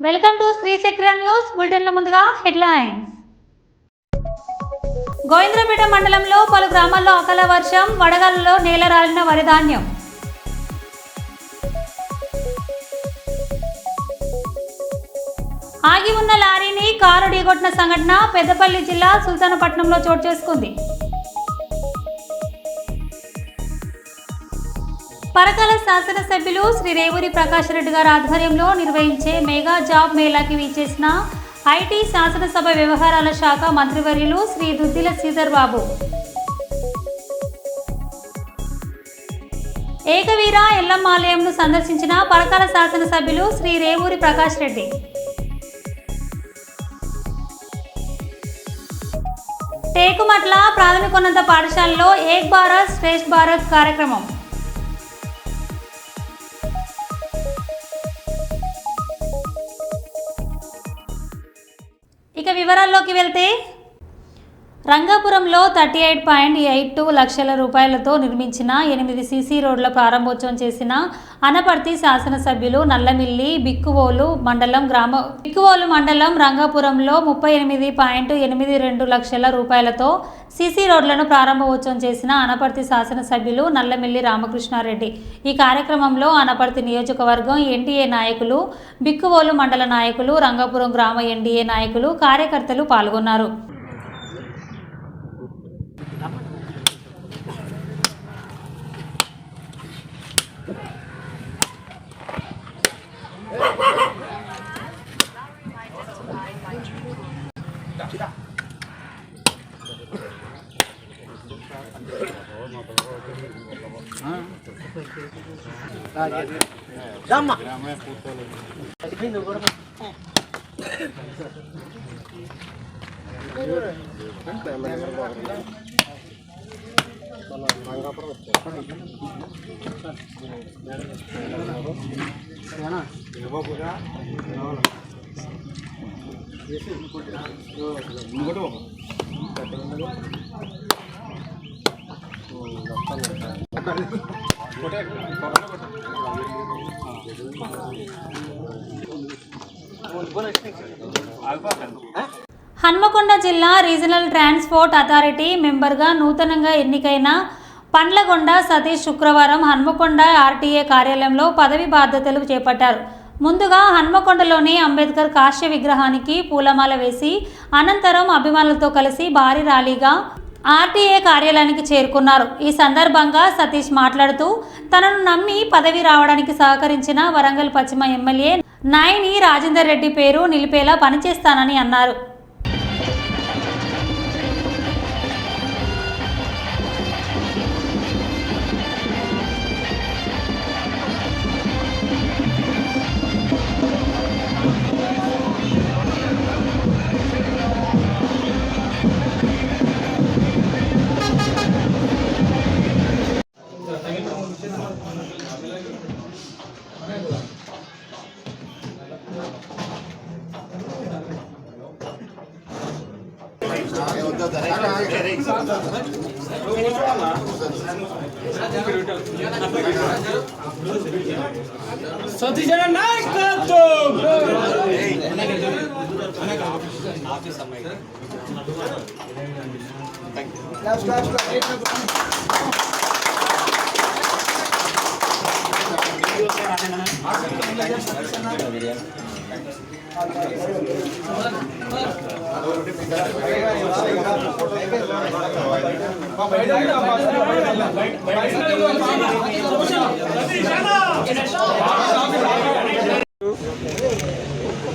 Welcome to Shri చక్ర news బులెటిన్ల ముందుగా headlines. గోవింద్రపేట మండలంలో పలు గ్రామాల్లో అకాల వర్షం, వడగాలలో నేల రాలిన వరి ధాన్యం. ఆగి ఉన్న లారీని కారు ఢీకొట్టిన సంఘటన పెద్దపల్లి జిల్లా సుల్తానపట్నంలో చోటు చేసుకుంది. పరకాల శాసనసభ్యులు శ్రీ రేవూరి ప్రకాష్ రెడ్డి గారి ఆధ్వర్యంలో నిర్వహించే మెగా జాబ్ మేళాకి విచ్చేసిన ఐటీ శాసనసభ వ్యవహారాల శాఖ మంత్రివర్యులు శ్రీ దుద్దిల శ్రీధర్ బాబు. ఏకవీర ఎల్లమ్మ ఆలయంను సందర్శించిన పరకాల శాసనసభ్యులు శ్రీ రేవూరి ప్రకాష్ రెడ్డి. టేకుమట్ల ప్రాథమికోన్నత పాఠశాలలో ఏక్ భారత్ శ్రేష్ఠ భారత్ కార్యక్రమం. ఇక వివరాల్లోకి వెళ్తే, రంగాపురంలో 38.82 లక్షల రూపాయలతో నిర్మించిన 8 సీసీ రోడ్ల ప్రారంభోత్సవం చేసిన అనపర్తి శాసనసభ్యులు నల్లమిల్లి బిక్కువోలు మండలం రంగాపురంలో 38.82 లక్షల రూపాయలతో సీసీ రోడ్లను ప్రారంభోత్సవం చేసిన అనపర్తి శాసనసభ్యులు నల్లమిల్లి రామకృష్ణారెడ్డి. ఈ కార్యక్రమంలో అనపర్తి నియోజకవర్గం ఎన్డీఏ నాయకులు, బిక్కువోలు మండల నాయకులు, రంగాపురం గ్రామ ఎన్డీఏ నాయకులు, కార్యకర్తలు పాల్గొన్నారు. హన్మకొండ జిల్లా రీజనల్ ట్రాన్స్పోర్ట్ అథారిటీ మెంబర్గా నూతనంగా ఎన్నికైన పండ్లగొండ సతీష్ శుక్రవారం హన్మకొండ ఆర్టీఏ కార్యాలయంలో పదవి బాధ్యతలు చేపట్టారు. ముందుగా హన్మకొండలోని అంబేద్కర్ కాశ్య విగ్రహానికి పూలమాల వేసి అనంతరం అభిమానులతో కలిసి భారీ ర్యాలీగా ఆర్టీఏ కార్యాలయానికి చేరుకున్నారు. ఈ సందర్భంగా సతీష్ మాట్లాడుతూ, తనను నమ్మి పదవి రావడానికి సహకరించిన వరంగల్ పశ్చిమ ఎమ్మెల్యే నాయని రాజేందర్ రెడ్డి పేరు నిలిపేలా పనిచేస్తానని అన్నారు.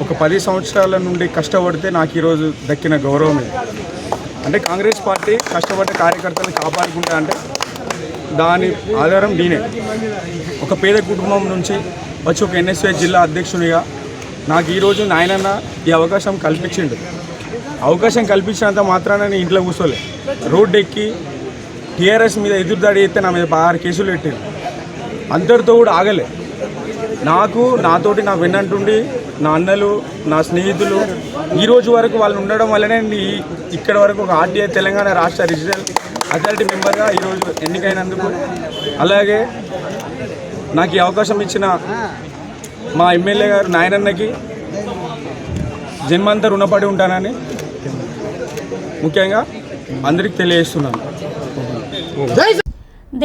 ఒక 10 సంవత్సరాల నుండి కష్టపడితే నాకు ఈరోజు దక్కిన గౌరవం ఇది. అంటే కాంగ్రెస్ పార్టీ కష్టపడ్డ కార్యకర్తలను కాపాడుకుంటా అంటే దాని ఆధారం నేనే. ఒక పేద కుటుంబం నుంచి వచ్చి ఒక ఎన్ఎస్వై జిల్లా అధ్యక్షునిగా నాకు ఈరోజు నాయనన్న ఈ అవకాశం కల్పించిండు. అవకాశం కల్పించినంత మాత్రాన నేను ఇంట్లో కూర్చోలే. రోడ్డు ఎక్కి టీఆర్ఎస్ మీద ఎదురుదాడి చేస్తే నా మీద 6 కేసులు పెట్టారు. అందరితో కూడా ఆగలే. నాతోటి నా వెన్నంటుండి నా అన్నలు, నా స్నేహితులు ఈరోజు వరకు వాళ్ళు ఉండడం వల్లనే ఇక్కడ వరకు ఒక ఆర్టీఐ తెలంగాణ రాష్ట్ర రీజనల్ అథారిటీ మెంబర్గా ఈరోజు ఎన్నికైనందుకు, అలాగే నాకు ఈ అవకాశం ఇచ్చిన మా ఎమ్మెల్యే గారు నాయనన్నకి జన్మంతా రుణపడి ఉంటానని ముఖ్యంగా అందరికి తెలియజేస్తున్నాను.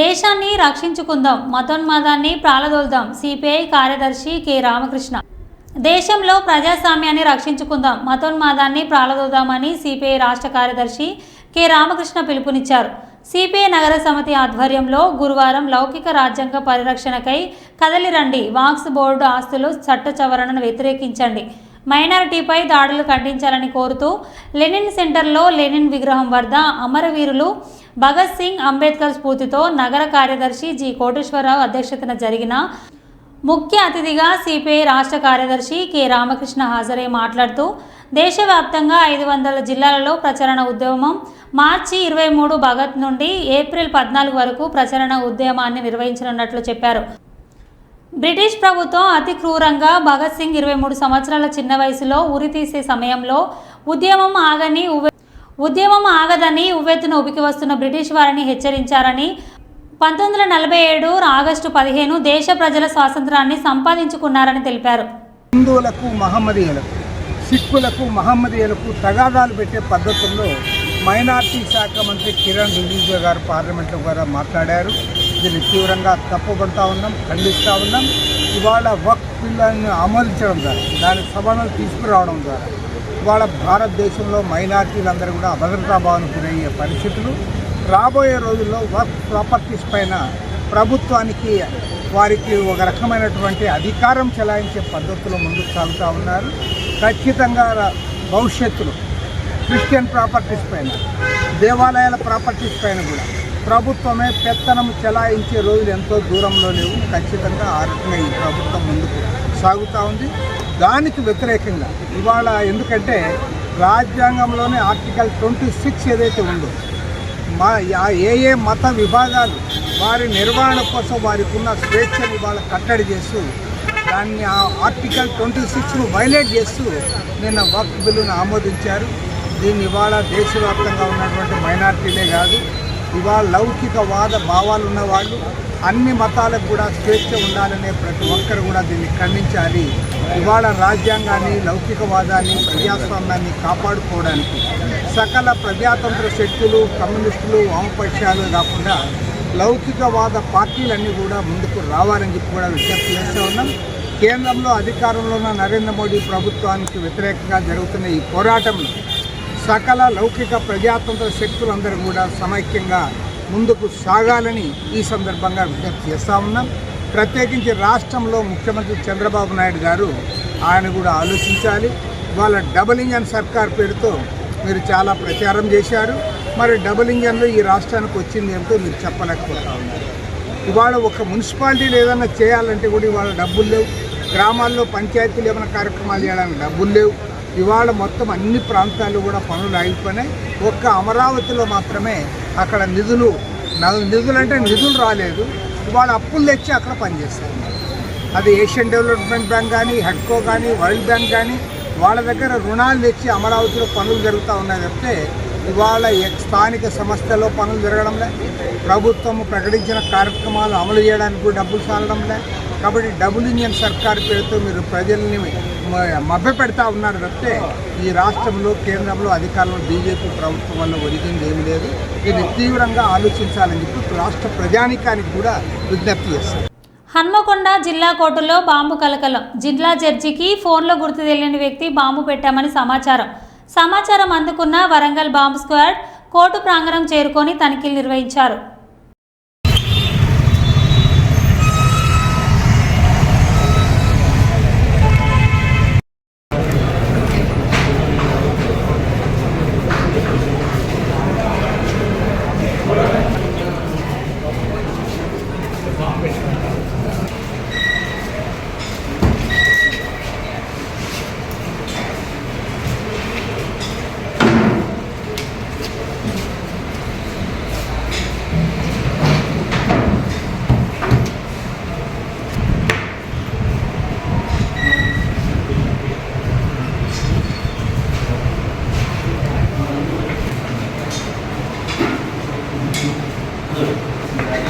దేశాన్ని రక్షించుకుందాం, మతోన్మాదాన్ని ప్రాలదోల్దాం. సిపిఐ కార్యదర్శి కె రామకృష్ణ. దేశంలో ప్రజాస్వామ్యాన్ని రక్షించుకుందాం, మతోన్మాదాన్ని ప్రాలదోల్దామని సిపిఐ రాష్ట్ర కార్యదర్శి కె రామకృష్ణ పిలుపునిచ్చారు. సిపిఐ నగర సమితి ఆధ్వర్యంలో గురువారం లౌకిక రాజ్యాంగ పరిరక్షణకై కదలిరండి, వాక్స్ బోర్డు ఆస్తులు చట్ట సవరణను వ్యతిరేకించండి, మైనారిటీపై దాడులు ఖండించాలని కోరుతూ లెనిన్ సెంటర్లో లెనిన్ విగ్రహం వద్ద అమరవీరులు భగత్ సింగ్, అంబేద్కర్ స్ఫూర్తితో నగర కార్యదర్శి జి కోటేశ్వరరావు అధ్యక్షతన జరిగిన ముఖ్య అతిథిగా సిపిఐ రాష్ట్ర కార్యదర్శి కె రామకృష్ణ హాజరై మాట్లాడుతూ దేశవ్యాప్తంగా 500 జిల్లాలలో ప్రచారణ ఉద్యమం మార్చి 23 భగత్ నుండి ఏప్రిల్ 14 వరకు ప్రచారణ ఉద్యమాన్ని నిర్వహించనున్నట్లు చెప్పారు. బ్రిటిష్ ప్రభుత్వం అతి క్రూరంగా భగత్ సింగ్ 23 సంవత్సరాల చిన్న వయసులో ఉరితీసే సమయంలో ఉద్యమం ఆగదని ఉవ్వెత్తున ఉబికి వస్తున్న బ్రిటిష్ వారిని హెచ్చరించారని, 1947 ఆగస్టు 15 దేశ ప్రజల స్వాతంత్రాన్ని సంపాదించుకున్నారని తెలిపారు. హిందువులకు మహమ్మదీయులకు, సిక్కులకు మహమ్మదీయులకు తగాదాలు పెట్టే పద్ధతుల్లో మైనార్టీ శాఖ మంత్రి కిరణ్ రిజిజు గారు పార్లమెంట్లో ద్వారా మాట్లాడారు. దీన్ని తీవ్రంగా తప్పుపడతా ఉన్నాం, ఖండిస్తూ ఉన్నాం. ఇవాళ వక్ఫ్ బిల్లును ఆమోదించడం ద్వారా, దాని సభను తీసుకురావడం ద్వారా ఇవాళ భారతదేశంలో మైనార్టీలందరూ కూడా అభద్రతా భావనకు గురయ్యే పరిస్థితులు. రాబోయే రోజుల్లో వక్ఫ్ ప్రాపర్టీస్ పైన ప్రభుత్వానికి వారికి ఒక రకమైనటువంటి అధికారం చెలాయించే పద్ధతిలో ముందుకు సాగుతూ ఉన్నారు. ఖచ్చితంగా భవిష్యత్తులో క్రిస్టియన్ ప్రాపర్టీస్ పైన, దేవాలయాల ప్రాపర్టీస్ పైన కూడా ప్రభుత్వమే పెత్తనం చెలాయించే రోజులు ఎంతో దూరంలో లేవు. ఖచ్చితంగా ఆ రకంగా ఈ ప్రభుత్వం ముందుకు సాగుతూ ఉంది. దానికి వ్యతిరేకంగా ఇవాళ, ఎందుకంటే రాజ్యాంగంలోనే ఆర్టికల్ 26 ఏదైతే ఉందో, ఏ మత విభాగాలు వారి నిర్వహణ కోసం వారికి ఉన్న స్వేచ్ఛను ఇవాళ కట్టడి చేస్తూ, దాన్ని ఆ ఆర్టికల్ 26ను వైలేట్ చేస్తూ నిన్న వక్ఫ్ బిల్లును ఆమోదించారు. దీన్ని ఇవాళ దేశవ్యాప్తంగా ఉన్నటువంటి మైనార్టీలే కాదు, ఇవాళ లౌకికవాద భావాలు ఉన్నవాళ్ళు, అన్ని మతాలకు కూడా స్వేచ్ఛ ఉండాలనే ప్రతి ఒక్కరు కూడా దీన్ని ఖండించాలి. ఇవాళ రాజ్యాంగాన్ని, లౌకికవాదాన్ని, ప్రజాస్వామ్యాన్ని కాపాడుకోవడానికి సకల ప్రజాతంత్ర శక్తులు, కమ్యూనిస్టులు, వామపక్షాలు కాకుండా లౌకికవాద పార్టీలన్నీ కూడా ముందుకు రావాలని చెప్పి కూడా విజ్ఞప్తి చేస్తూ ఉన్నాం. కేంద్రంలో అధికారంలో ఉన్న నరేంద్ర మోడీ ప్రభుత్వానికి వ్యతిరేకంగా జరుగుతున్న ఈ పోరాటంలో సకల లౌకిక ప్రజాతంత్ర శక్తులందరూ కూడా సమైక్యంగా ముందుకు సాగాలని ఈ సందర్భంగా విజ్ఞప్తి చేస్తూ ఉన్నాం. ప్రత్యేకించి రాష్ట్రంలో ముఖ్యమంత్రి చంద్రబాబు నాయుడు గారు ఆయన కూడా ఆలోచించాలి. వాళ్ళ డబుల్ ఇంజన్ సర్కార్ పేరుతో మీరు చాలా ప్రచారం చేశారు. మరి డబుల్ ఇంజన్లో ఈ రాష్ట్రానికి వచ్చింది ఏమిటో మీరు చెప్పలేకపోతా ఉన్నారు. ఇవాళ ఒక మున్సిపాలిటీలు ఏదైనా చేయాలంటే కూడా ఇవాళ డబ్బులు లేవు. గ్రామాల్లో పంచాయతీలు ఏమైనా కార్యక్రమాలు చేయడానికి డబ్బులు లేవు. ఇవాళ మొత్తం అన్ని ప్రాంతాల్లో కూడా పనులు ఆగిపోయినాయి. ఒక్క అమరావతిలో మాత్రమే అక్కడ నిధులు అంటే నిధులు రాలేదు. ఇవాళ అప్పులు తెచ్చి అక్కడ పనిచేస్తారు. అది ఏషియన్ డెవలప్మెంట్ బ్యాంక్ కానీ, హెడ్కో కానీ, వరల్డ్ బ్యాంక్ కానీ వాళ్ళ దగ్గర రుణాలు తెచ్చి అమరావతిలో పనులు జరుగుతూ ఉన్నాయి తప్పితే ఇవాళ స్థానిక సంస్థల్లో పనులు జరగడంలే. ప్రభుత్వం ప్రకటించిన కార్యక్రమాలు అమలు చేయడానికి కూడా డబ్బులు సాలడంలే. కాబట్టి డబుల్ ఇంజన్ సర్కార్ పేరుతో మీరు ప్రజల్ని మభ్యపెడతా ఉన్నారు తప్పితే ఈ రాష్ట్రంలో, కేంద్రంలో అధికారంలో బీజేపీ ప్రభుత్వం వల్ల ఒరిగింది ఏమి లేదు. దీన్ని తీవ్రంగా ఆలోచించాలని చెప్పి రాష్ట్ర ప్రజానికానికి కూడా విజ్ఞప్తి చేస్తారు. హన్మకొండ జిల్లా కోర్టులో బాంబు కలకలం. జిల్లా జడ్జికి ఫోన్లో గుర్తు తెలియని వ్యక్తి బాంబు పెట్టామని సమాచారం అందుకున్న వరంగల్ బాంబు స్క్వాడ్ కోర్టు ప్రాంగణం చేరుకొని తనిఖీలు నిర్వహించారు.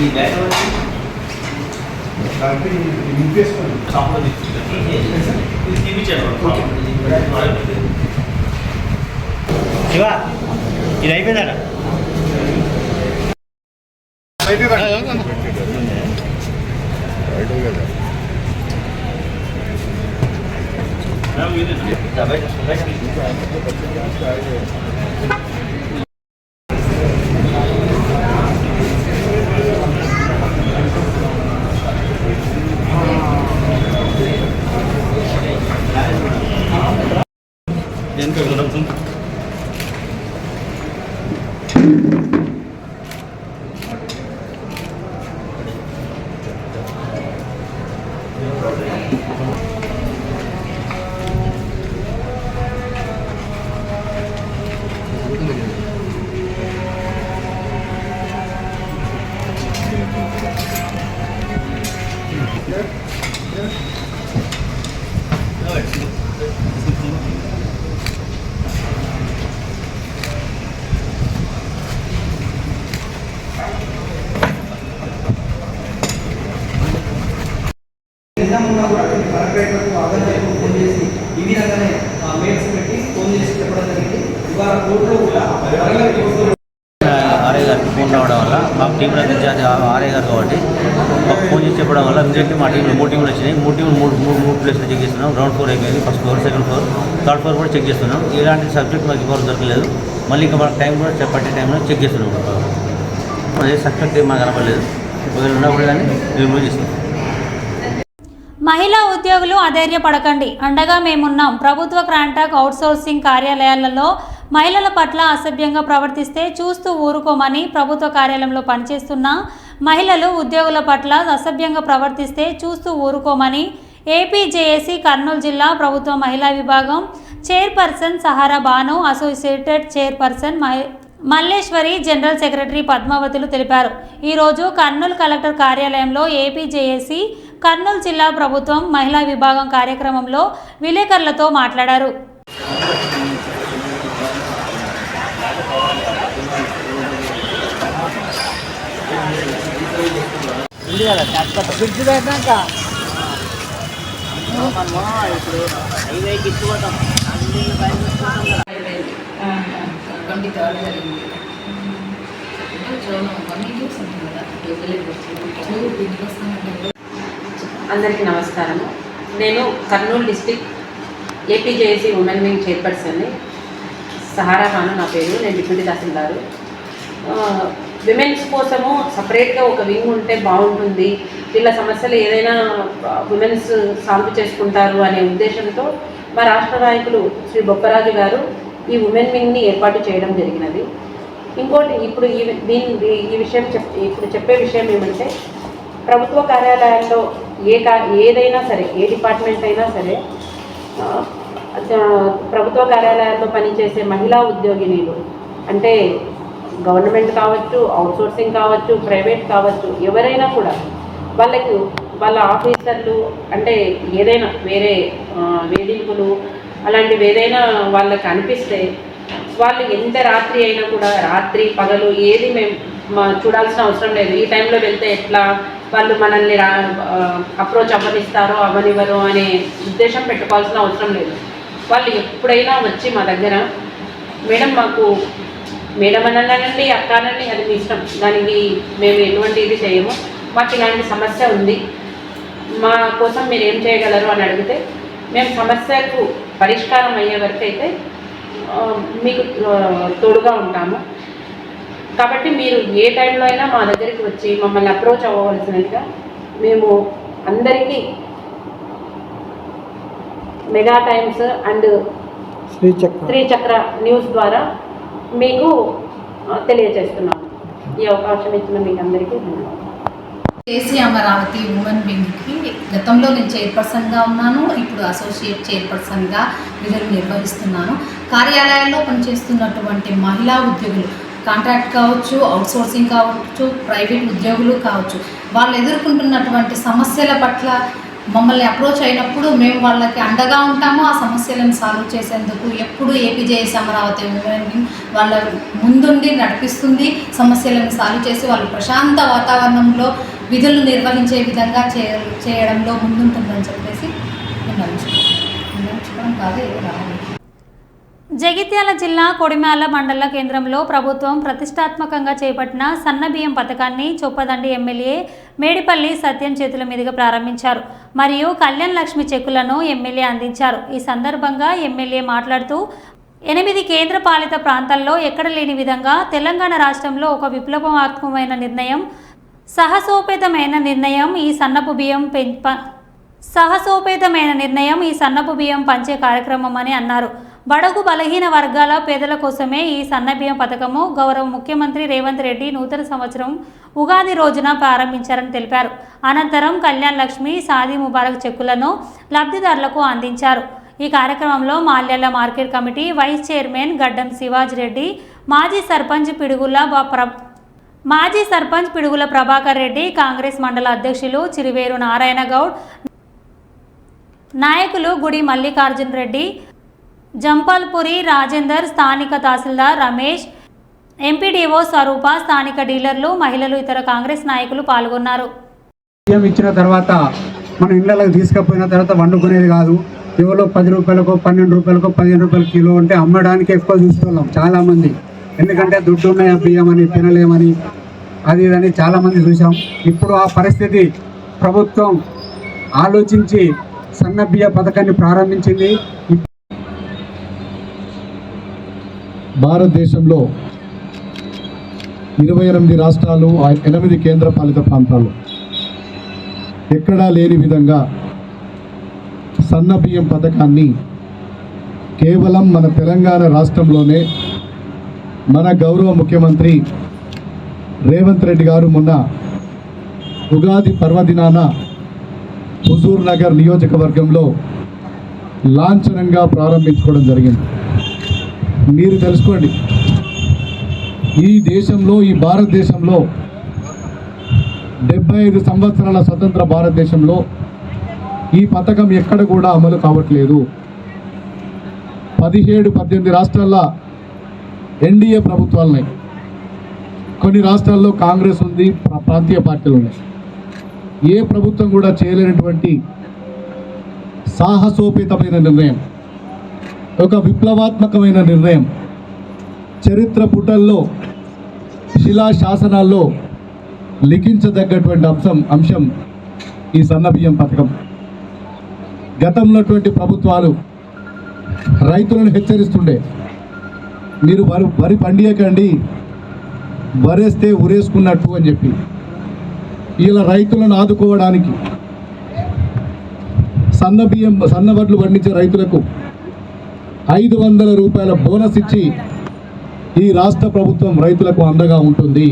ఈ బ్యాగ్ దాంట్లో యూపీఎస్ చూపించాను. శివ ఇది అయిపోయిందట నిజంగా కూడా కలెక్టరేట్లకు ఆదరణకు ఫోన్ చేసి ఈ విధంగానే మెయిల్స్ పెట్టి ఫోన్ చేసి చెప్పడం జరిగింది. ఇవాళ కోర్టులో కూడా ఆర్ఐ గారికి ఫోన్ రావడం వల్ల మా టీంలో ఇన్ఛార్జ్ ఆర్ఐ గారు కాబట్టి మాకు ఫోన్ చేసి చెప్పడం వల్ల ఇమీడియట్లీ మా టీంలో 3 టీంలు వచ్చినాయి. 3 టీంలు మూడు ప్లేస్లో చెక్ చేస్తున్నాం. గ్రౌండ్ ఫ్లోర్ అయిపోయింది, first floor, second floor, third floor కూడా చెక్ చేస్తున్నాం. ఇలాంటి సబ్జెక్ట్ మాకు ఇవ్వడం దొరకలేదు. మళ్ళీ ఇంకా మాకు టైం కూడా పట్టే టైంలో చెక్ చేస్తున్నాం. అదే సబ్జెక్ట్ ఏం మాకు కనపడలేదు. ఒకవేళ ఉన్నప్పుడు కానీ మేము చేస్తాం. మహిళా ఉద్యోగులు అధైర్యపడకండి, అండగా మేమున్నాం. ప్రభుత్వ కాంట్రాక్ట్ అవుట్సోర్సింగ్ కార్యాలయాలలో మహిళల పట్ల అసభ్యంగా ప్రవర్తిస్తే చూస్తూ ఊరుకోమని, ప్రభుత్వ కార్యాలయంలో పనిచేస్తున్న మహిళలు ఉద్యోగుల పట్ల అసభ్యంగా ప్రవర్తిస్తే చూస్తూ ఊరుకోమని ఏపీజేఏసీ కర్నూలు జిల్లా ప్రభుత్వ మహిళా విభాగం chairperson Sahara Banu, associated chairperson Malleswari, general secretary పద్మావతులు తెలిపారు. ఈరోజు కర్నూలు కలెక్టర్ కార్యాలయంలో ఏపీజేఏసీ కర్నూలు జిల్లా ప్రభుత్వం మహిళా విభాగం కార్యక్రమంలో విలేకరులతో మాట్లాడారు. అందరికీ నమస్కారము. నేను Kurnool district APJAC women wing చైర్పర్సన్ని. సహారా బాను నా పేరు. నేను డిప్యూటీ తహసీల్దారు. విమెన్స్ కోసము సపరేట్గా ఒక వింగ్ ఉంటే బాగుంటుంది, వీళ్ళ సమస్యలు ఏదైనా విమెన్స్ సాల్వ్ చేసుకుంటారు అనే ఉద్దేశంతో మా రాష్ట్ర నాయకులు శ్రీ బొప్పరాజు గారు ఈ ఉమెన్ వింగ్ని ఏర్పాటు చేయడం జరిగినది. ఇంకోటి ఇప్పుడు ఈ విషయం ఇప్పుడు చెప్పే విషయం ఏమంటే, ప్రభుత్వ కార్యాలయాల్లో ఏదైనా సరే, ఏ డిపార్ట్మెంట్ అయినా సరే, ప్రభుత్వ కార్యాలయాల్లో పనిచేసే మహిళా ఉద్యోగినీలు అంటే గవర్నమెంట్ కావచ్చు, అవుట్సోర్సింగ్ కావచ్చు, ప్రైవేట్ కావచ్చు, ఎవరైనా కూడా వాళ్ళ ఆఫీసర్లు అంటే ఏదైనా వేరే వేధింపులు అలాంటివి ఏదైనా వాళ్ళకి అనిపిస్తే, వాళ్ళు ఎంత రాత్రి అయినా కూడా, రాత్రి పగలు ఏది మేము చూడాల్సిన అవసరం లేదు. ఈ టైంలో వెళ్తే ఎట్లా వాళ్ళు మనల్ని అప్రోచ్ అవ్వనిస్తారో అవ్వనివ్వరో అనే ఉద్దేశం పెట్టుకోవాల్సిన అవసరం లేదు. వాళ్ళు ఎప్పుడైనా వచ్చి మా దగ్గర, మేడం అనండి, అక్క అనండి, అది మీ ఇష్టం, దానికి మేము ఎటువంటి ఇది చేయము, మాకు ఇలాంటి సమస్య ఉంది, మా కోసం మీరు ఏం చేయగలరు అని అడిగితే మేము సమస్యకు పరిష్కారం అయ్యే వరకు అయితే మీకు తోడుగా ఉంటాము. కాబట్టి మీరు ఏ టైంలో అయినా మా దగ్గరికి వచ్చి మమ్మల్ని అప్రోచ్ అవ్వవలసినట్టుగా మేము అందరికీ mega times and Sri Chakra news ద్వారా మీకు తెలియజేస్తున్నాము. ఈ అవకాశం ఇచ్చిన మీకు అందరికీ ధన్యవాదాలు. ఏసీ అమరావతి ఉమెన్ వింగ్కి గతంలో నేను చైర్పర్సన్గా ఉన్నాను, ఇప్పుడు అసోసియేట్ చైర్పర్సన్గా విధులు నిర్వహిస్తున్నాను. కార్యాలయాల్లో పనిచేస్తున్నటువంటి మహిళా ఉద్యోగులు, కాంట్రాక్ట్ కావచ్చు, అవుట్సోర్సింగ్ కావచ్చు, ప్రైవేట్ ఉద్యోగులు కావచ్చు, వాళ్ళు ఎదుర్కొంటున్నటువంటి సమస్యల పట్ల మమ్మల్ని అప్రోచ్ అయినప్పుడు మేము వాళ్ళకి అండగా ఉంటాము. ఆ సమస్యలను సాల్వ్ చేసేందుకు ఎప్పుడు ఏపీజేఎస్ అమరావతి ఉమెన్ వింగ్ వాళ్ళ ముందుండి నడిపిస్తుంది. సమస్యలను సాల్వ్ చేసి వాళ్ళు ప్రశాంత వాతావరణంలో విధులు నిర్వహించే విధంగా చేయడంలో ముందుంటుందని చెప్పేసి విన్నవించుకోవడం కాదు, ఏదో రావాలి. జగిత్యాల జిల్లా కొడిమ్యాల మండల కేంద్రంలో ప్రభుత్వం ప్రతిష్టాత్మకంగా చేపట్టిన సన్నబియ్యం పథకాన్ని చొప్పదండి ఎమ్మెల్యే మేడిపల్లి సత్యం చేతుల మీదుగా ప్రారంభించారు. మరియు కళ్యాణ్ లక్ష్మి చెక్కులను ఎమ్మెల్యే అందించారు. ఈ సందర్భంగా ఎమ్మెల్యే మాట్లాడుతూ 8 కేంద్ర పాలిత ప్రాంతాల్లో ఎక్కడ లేని విధంగా తెలంగాణ రాష్ట్రంలో ఒక విప్లవాత్మకమైన నిర్ణయం, సాహసోపేతమైన నిర్ణయం ఈ సన్నపు బియ్యం పంచే కార్యక్రమం అని అన్నారు. బడుగు బలహీన వర్గాల పేదల కోసమే ఈ సన్నబియ్యం పథకము గౌరవ ముఖ్యమంత్రి రేవంత్ రెడ్డి నూతన సంవత్సరం ఉగాది రోజున ప్రారంభించారని తెలిపారు. అనంతరం కళ్యాణ్ లక్ష్మి, సాది ముబారక్ చెక్కులను లబ్ధిదారులకు అందించారు. ఈ కార్యక్రమంలో Malyala market committee vice chairman Gaddam Shivaj Reddy, మాజీ సర్పంచ్ పిడుగుల ప్రభాకర్ రెడ్డి, కాంగ్రెస్ మండల అధ్యక్షులు చిరివేరు నారాయణ గౌడ్, నాయకులు గుడి మల్లికార్జున్ రెడ్డి, జంపాల్పురి రాజేందర్, స్థానిక తహసీల్దార్ రమేష్, ఎంపీడీఓ స్వరూప, స్థానిక డీలర్లు, మహిళలు, ఇతర కాంగ్రెస్ నాయకులు పాల్గొన్నారు. బియ్యం ఇచ్చిన తర్వాత మన ఇళ్ళకి తీసుకుపోయిన తర్వాత వండుకునేది కాదు. ఎవరో 10 రూపాయలకో 12 రూపాయలకో 15 రూపాయల కిలో అంటే అమ్మడానికి ఎక్కువ చూస్తున్నాం చాలామంది. ఎందుకంటే దుడ్డు ఉన్నాయి ఆ బియ్యం అని తినలేమని అది ఇదని చాలామంది చూసాం. ఇప్పుడు ఆ పరిస్థితి ప్రభుత్వం ఆలోచించి సన్న బియ్య పథకాన్ని ప్రారంభించింది. భారతదేశంలో 28 రాష్ట్రాలు, 8 కేంద్ర పాలిత ప్రాంతాలు ఎక్కడా లేని విధంగా సన్న బియ్యం పథకాన్ని కేవలం మన తెలంగాణ రాష్ట్రంలోనే మన గౌరవ ముఖ్యమంత్రి రేవంత్ రెడ్డి గారు మొన్న ఉగాది పర్వదినాన హుజూర్ నగర్ నియోజకవర్గంలో లాంఛనంగా ప్రారంభించుకోవడం జరిగింది. మీరు తెలుసుకోండి, ఈ దేశంలో, ఈ భారతదేశంలో 75 సంవత్సరాల స్వతంత్ర భారతదేశంలో ఈ పథకం ఎక్కడ కూడా అమలు కావట్లేదు. 17-18 రాష్ట్రాల్లో ఎన్డీఏ ప్రభుత్వాలున్నాయి, కొన్ని రాష్ట్రాల్లో కాంగ్రెస్ ఉంది, ప్రాంతీయ పార్టీలు ఉన్నాయి. ఏ ప్రభుత్వం కూడా చేయలేనటువంటి సాహసోపేతమైన నిర్ణయం, ఒక విప్లవాత్మకమైన నిర్ణయం, చరిత్ర పుటల్లో, శిలా శాసనాల్లో లిఖించదగ్గటువంటి అంశం ఈ సన్నబియ్యం పథకం. గతంలోటువంటి ప్రభుత్వాలు రైతులను హెచ్చరిస్తుండే, మీరు వరి పండియకండి, వరేస్తే ఉరేసుకున్నట్టు అని చెప్పి. ఇలా రైతులను ఆదుకోవడానికి సన్నవడ్లు పండించే రైతులకు 500 రూపాయల బోనస్ ఇచ్చి ఈ రాష్ట్ర ప్రభుత్వం రైతులకు అండగా ఉంటుంది.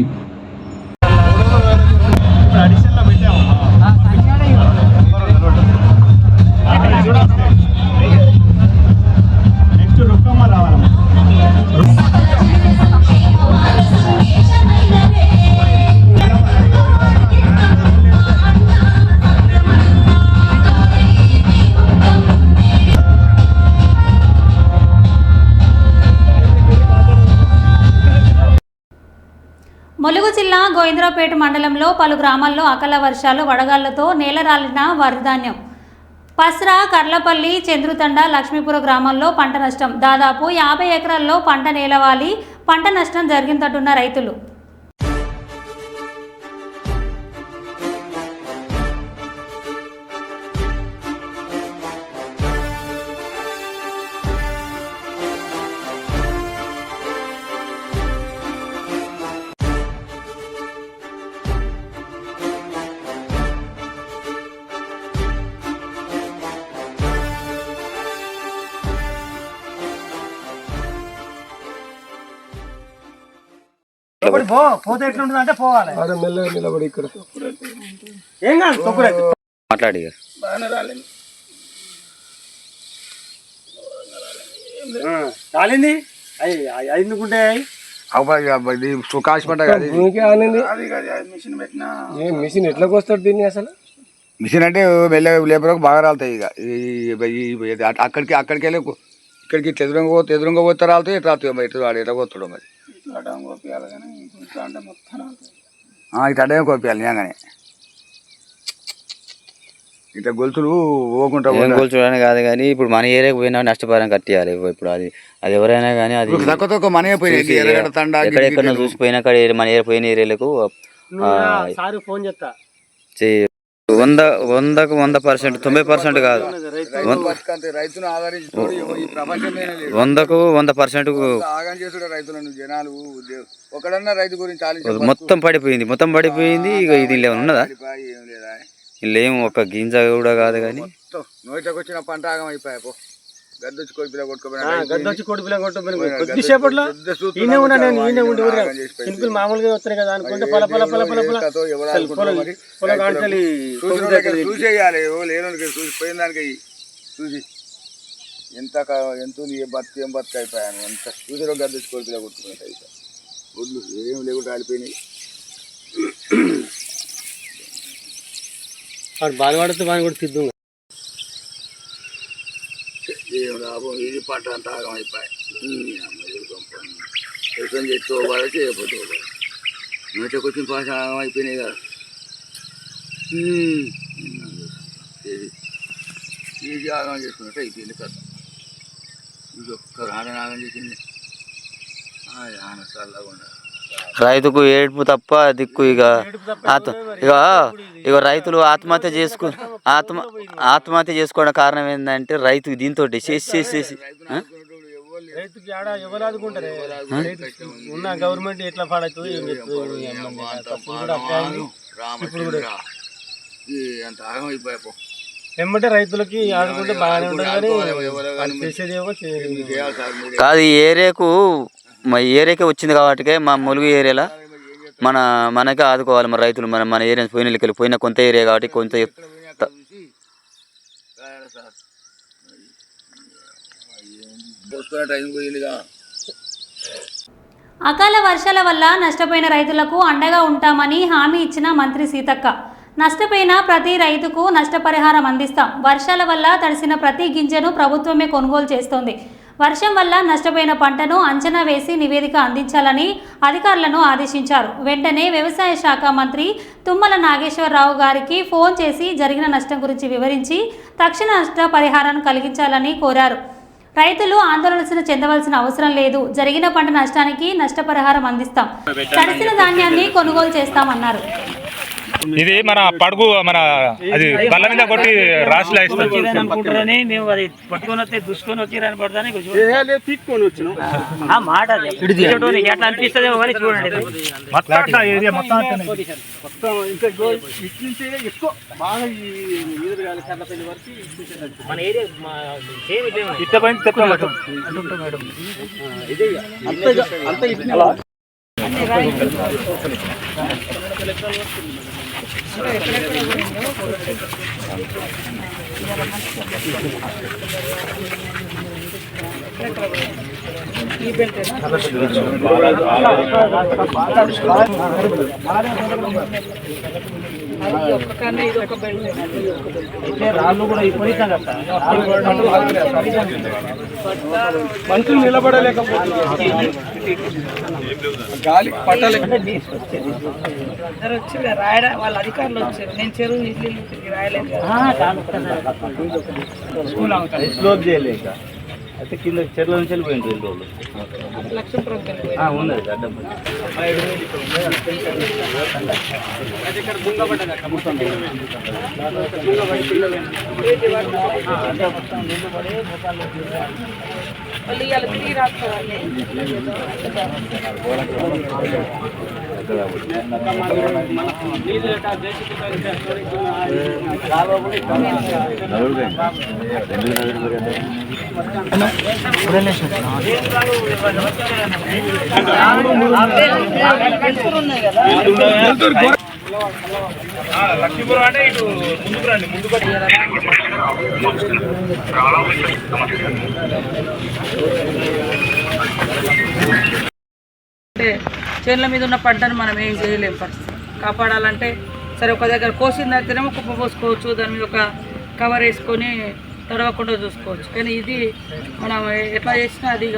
ములుగు జిల్లా గోవిందరావుపేట మండలంలో పలు గ్రామాల్లో అకాల వర్షాలు, వడగాళ్లతో నేలరాలిన వరిధాన్యం. పస్రా, కర్లపల్లి, చంద్రుతండ, లక్ష్మీపుర గ్రామాల్లో పంట నష్టం. దాదాపు 50 ఎకరాల్లో పంట నేలవాలి, పంట నష్టం జరిగిందంటున్న రైతులు. పోతే ఎట్లుంటుంది అంటే పోవాలి మెల్లగా నిలబడి ఇక్కడ ఏం కాదు మాట్లాడి కాలింది ఎందుకుంటే సుకాష్ పడ్డ మిషన్ ఎట్లకి వస్తాడు దీన్ని అసలు మిషన్ అంటే లేబర్కి బాగా రాలుతాయి. ఇక అక్కడికి వెళ్ళి ఇక్కడికి ఎదురుగా పోతే రాలుతాయి, ఎట్లా ఎట్లా పోతాడు మరి ఇటు అడ్డమే కోపియాలి నిజంగానే. ఇట్లా గొలుసులు పోకుండా ఏం కూర్చోడానికి కాదు కానీ ఇప్పుడు మన ఏరియాకి పోయినా నష్టపరిహారం కట్టియాలి. ఇప్పుడు అది ఎవరైనా కానీ అది తక్కువ మనమే పోయినాయి ఎక్కడెక్కడ చూసిపోయినా మన ఏరియా పోయిన ఏరియాలకు 100% 90% కాదు, 100% ఆగం చేసుడు రైతులను జనాలు ఒకడన్నా రైతు గురించి మొత్తం పడిపోయింది. ఇక ఇది ఉన్నదా ఇలా ఏం ఒక గింజ కూడా కాదు కానీ నోట్లోకి వచ్చిన పంట ఆగం అయిపోయాయి. గద్దొచ్చి కొడిపిల్ల కొద్దిసేపట్లో మామూలుగా వస్తాయి కదా అనుకుంటే చూసేయాలి. లేని చూసిపోయిన దానికి చూసి ఎంత బతుకు ఏం బతుకు అయిపోయాను అంత చూసిలో గద్దొచ్చి కొడిపిల్ల కొట్టుకున్నట్టు అయిపోయి గుడ్లు ఏం లేకుండా ఆడిపోయినాయి. బాధపడితే బాగా కూడా తిద్దు ఏం లాభం ఇది పంట అంత ఆగం అయిపోయాయి. వ్యవసాయం చేసుకోవాలి చేయకపోతే నోట్లోకి వచ్చిన పాట ఆగం అయిపోయినాయి కదా. ఇది ఆగం చేసుకున్నట్టు అయిపోయింది కథ. ఇది ఒక్క ఆగం చేసింది చల్లగా ఉండాలి. రైతుకు ఏడుపు తప్ప దిక్కు. ఇక రైతులు ఆత్మహత్య చేసుకోవడం కారణం ఏంటంటే రైతు దీంతో చేసి రైతుకి ఎవరు ఆదుకుంటారు ఉన్న గవర్నమెంట్ ఎట్లా పాడవుతుంది ఏమంటే రైతులకి ఆదుకుంటే బాగానే ఉంటుంది కానీ చేసేది ఏమో కాదు. ఈ ఏరియాకు మా ఏరియాకే వచ్చింది కాబట్టి మా ములుగు ఏరియాలో మనకే ఆదుకోవాలి మరి రైతులు. మన ఏరియా పోయిన కొంత ఏరియా కాబట్టి కొంత అకాల వర్షాల వల్ల నష్టపోయిన రైతులకు అండగా ఉంటామని హామీ ఇచ్చిన మంత్రి సీతక్క. నష్టపోయిన ప్రతి రైతుకు నష్టపరిహారం అందిస్తాం. వర్షాల వల్ల తడిసిన ప్రతి గింజను ప్రభుత్వమే కొనుగోలు చేస్తోంది. వర్షం వల్ల నష్టపోయిన పంటను అంచనా వేసి నివేదిక అందించాలని అధికారులను ఆదేశించారు. వెంటనే వ్యవసాయ శాఖ మంత్రి తుమ్మల నాగేశ్వరరావు గారికి ఫోన్ చేసి జరిగిన నష్టం గురించి వివరించి తక్షణ నష్ట పరిహారాన్ని కలిగించాలని కోరారు. రైతులు ఆందోళన చెందవలసిన అవసరం లేదు. జరిగిన పంట నష్టానికి నష్టపరిహారం అందిస్తాం. తడిసిన ధాన్యాన్ని కొనుగోలు చేస్తామన్నారు. ఇది మన పడుగు మన అది బల్ల మీద కొట్టి రాసులు అనుకుంటారని మేము అది పట్టుకొని వస్తే దుసుకొని వచ్చిరని పడతానే తీసుకొని వచ్చినాం మాట ఎట్లా అనిపిస్తుంది అని చూడండి. ఏరియా మొత్తం ఇంకా ఎక్కువ బాగా కర్లపల్లి వరకు మన ఏరియా రాళ్ళు కూడా విపరీతం కదా మనుషులు నిలబడలేకపోతే గాలి పట్టలేక వచ్చి రాయడం వాళ్ళ అధికారులు వచ్చారు. నేను చెరువు ఇల్లు రాయలేదు స్లోప్ చేయలేక అయితే కింద చెరువుల నుంచి వెళ్ళిపోయింది 2 రోజులు ఉన్నది అడ్డం లక్ష్మీపురం అంటే ఇటు ముందుకు రండి ముందుకు అంటే చేనుల మీద ఉన్న పంటను మనం ఏం చేయలేము. పరిస్థితి కాపాడాలంటే సరే ఒక దగ్గర కోసిన దగ్గరేమో కుప్ప పోసుకోవచ్చు, దాని మీద ఒక కవర్ వేసుకొని తడవకుండా చూసుకోవచ్చు. కానీ ఇది మనం ఎట్లా చేసినా అది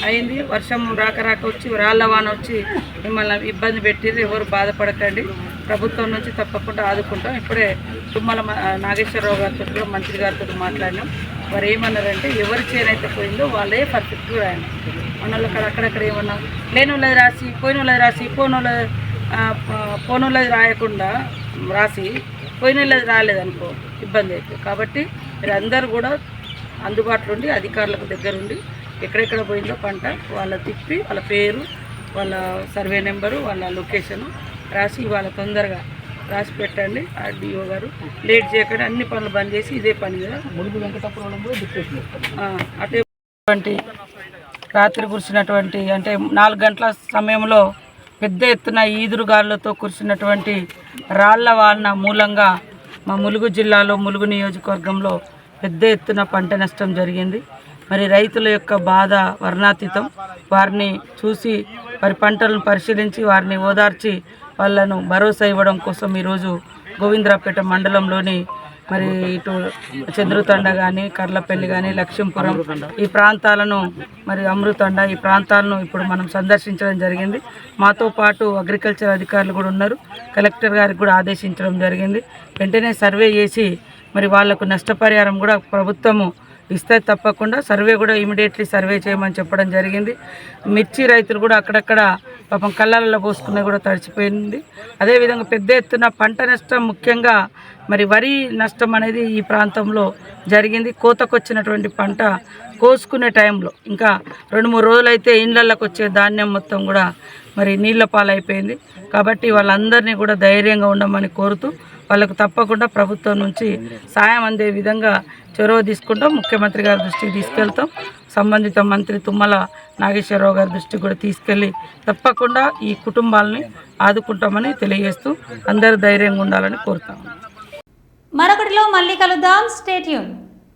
అయింది. వర్షం రాక వచ్చి రాళ్ళ వాన వచ్చి మిమ్మల్ని ఇబ్బంది పెట్టింది. ఎవరు బాధపడకండి, ప్రభుత్వం నుంచి తప్పకుండా ఆదుకుంటాం. ఇప్పుడే తుమ్మల నాగేశ్వరరావు గారితో కూడా మంత్రి గారితో మాట్లాడినాం. వారు ఏమన్నారంటే ఎవరి చేనైతే పోయిందో వాళ్ళే పర్ఫెక్ట్గా రాయండి. మన వాళ్ళు అక్కడక్కడ ఏమన్నా లేని వాళ్ళది రాసి పోయిన వాళ్ళది రాసి పోనోళ్ళది రాయకుండా రాసి పోయిన వాళ్ళది రాలేదనుకో ఇబ్బంది అవుతుంది. కాబట్టి మీరు అందరూ కూడా అందుబాటులో ఉండి అధికారులకు దగ్గరుండి ఎక్కడెక్కడ పోయిందో పంట వాళ్ళ తిప్పి వాళ్ళ పేరు, వాళ్ళ సర్వే నెంబరు, వాళ్ళ లొకేషను రాసి వాళ్ళ తొందరగా రాసి పెట్టండి. ఆర్డీఓ గారు లేట్ చేయకుండా అన్ని పనులు బంద్ చేసి ఇదే పని మీద అటువంటి రాత్రి కురిసినటువంటి అంటే 4 గంటల సమయంలో పెద్ద ఎత్తున ఈదురుగాలులతో కురిసినటువంటి రాళ్ల వాన మూలంగా మా ములుగు జిల్లాలో ములుగు నియోజకవర్గంలో పెద్ద ఎత్తున పంట నష్టం జరిగింది. మరి రైతుల యొక్క బాధ వర్ణాతీతం. వారిని చూసి వారి పంటలను పరిశీలించి వారిని ఓదార్చి వాళ్ళను భరోసా ఇవ్వడం కోసం ఈరోజు గోవిందరాపేట మండలంలోని మరి ఇటు చంద్రుతండ కానీ, కర్లపల్లి కానీ, లక్ష్మీపురం ఈ ప్రాంతాలను మరి అమృతండ ఈ ప్రాంతాలను ఇప్పుడు మనం సందర్శించడం జరిగింది. మాతో పాటు అగ్రికల్చర్ అధికారులు కూడా ఉన్నారు. కలెక్టర్ గారికి కూడా ఆదేశించడం జరిగింది. వెంటనే సర్వే చేసి మరి వాళ్లకు నష్టపరిహారం కూడా ప్రభుత్వము ఇస్తే తప్పకుండా సర్వే కూడా ఇమీడియట్లీ సర్వే చేయమని చెప్పడం జరిగింది. మిర్చి రైతులు కూడా అక్కడక్కడ పాపం కళ్ళల్లో పోసుకునే కూడా తడిచిపోయింది. అదేవిధంగా పెద్ద ఎత్తున పంట నష్టం, ముఖ్యంగా మరి వరి నష్టం అనేది ఈ ప్రాంతంలో జరిగింది. కోతకొచ్చినటువంటి పంట కోసుకునే టైంలో ఇంకా 2-3 రోజులైతే ఇండ్లలోకి వచ్చే ధాన్యం మొత్తం కూడా మరి నీళ్ల పాలైపోయింది. కాబట్టి వాళ్ళందరినీ కూడా ధైర్యంగా ఉండమని కోరుతూ వాళ్ళకు తప్పకుండా ప్రభుత్వం నుంచి సాయం అందే విధంగా చొరవ తీసుకుంటాం. ముఖ్యమంత్రి గారి దృష్టికి తీసుకెళ్తాం. సంబంధిత మంత్రి తుమ్మల నాగేశ్వరరావు గారి దృష్టికి కూడా తీసుకెళ్ళి తప్పకుండా ఈ కుటుంబాలని ఆదుకుంటామని తెలియజేస్తూ అందరూ ధైర్యంగా ఉండాలని కోరుతాం. మరొకటిలో మళ్ళీ కలుద్దాం. Stay tune.